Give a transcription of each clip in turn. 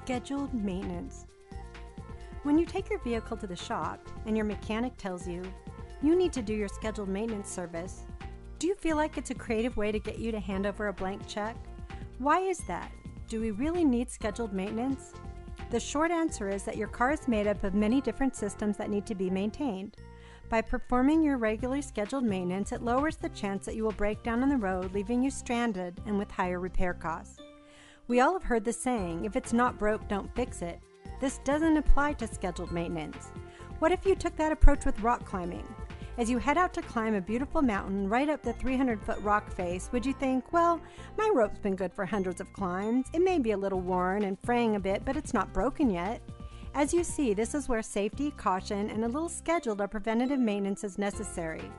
Scheduled maintenance. When you take your vehicle to the shop and your mechanic tells you need to do your scheduled maintenance service, do you feel like it's a creative way to get you to hand over a blank check? Why is that? Do we really need scheduled maintenance? The short answer is that your car is made up of many different systems that need to be maintained. By performing your regularly scheduled maintenance, it lowers the chance that you will break down on the road, leaving you stranded and with higher repair costs. We all have heard the saying, if it's not broke, don't fix it. This doesn't apply to scheduled maintenance. What if you took that approach with rock climbing? As you head out to climb a beautiful mountain right up the 300-foot rock face, would you think, well, my rope's been good for hundreds of climbs. It may be a little worn and fraying a bit, but it's not broken yet. As you see, this is where safety, caution, and a little scheduled or preventative maintenance is necessary.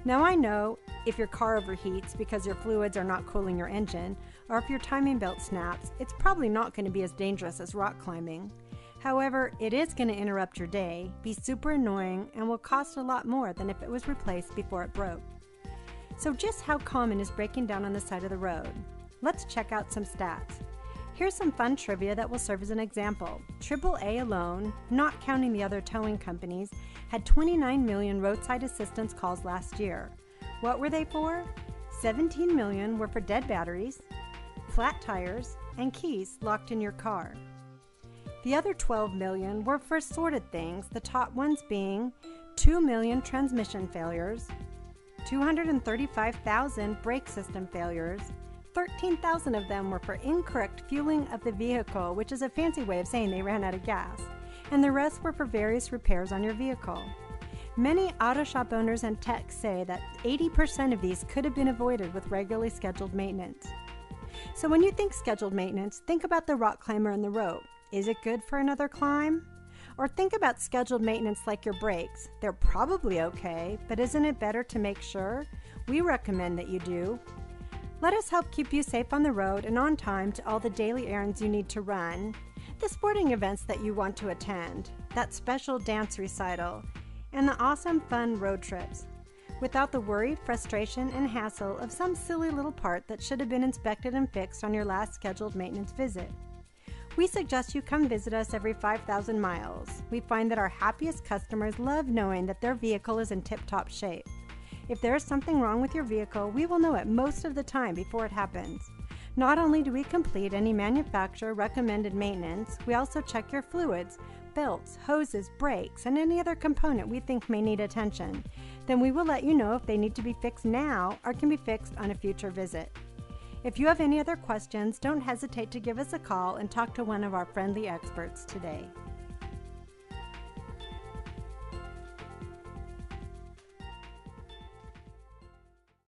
Now I know if your car overheats because your fluids are not cooling your engine, or if your timing belt snaps, it's probably not going to be as dangerous as rock climbing. However, it is going to interrupt your day, be super annoying, and will cost a lot more than if it was replaced before it broke. So just how common is breaking down on the side of the road? Let's check out some stats. Here's some fun trivia that will serve as an example. AAA alone, not counting the other towing companies, had 29 million roadside assistance calls last year. What were they for? 17 million were for dead batteries, flat tires, and keys locked in your car. The other 12 million were for assorted things, the top ones being 2 million transmission failures, 235,000 brake system failures, 13,000 of them were for incorrect fueling of the vehicle, which is a fancy way of saying they ran out of gas, and the rest were for various repairs on your vehicle. Many auto shop owners and techs say that 80% of these could have been avoided with regularly scheduled maintenance. So when you think scheduled maintenance, think about the rock climber and the rope. Is it good for another climb? Or think about scheduled maintenance like your brakes. They're probably okay, but isn't it better to make sure? We recommend that you do. Let us help keep you safe on the road and on time to all the daily errands you need to run, the sporting events that you want to attend, that special dance recital, and the awesome fun road trips, without the worry, frustration, and hassle of some silly little part that should have been inspected and fixed on your last scheduled maintenance visit. We suggest you come visit us every 5,000 miles. We find that our happiest customers love knowing that their vehicle is in tip-top shape. If there is something wrong with your vehicle, we will know it most of the time before it happens. Not only do we complete any manufacturer recommended maintenance, we also check your fluids, belts, hoses, brakes, and any other component we think may need attention. Then we will let you know if they need to be fixed now or can be fixed on a future visit. If you have any other questions, don't hesitate to give us a call and talk to one of our friendly experts today.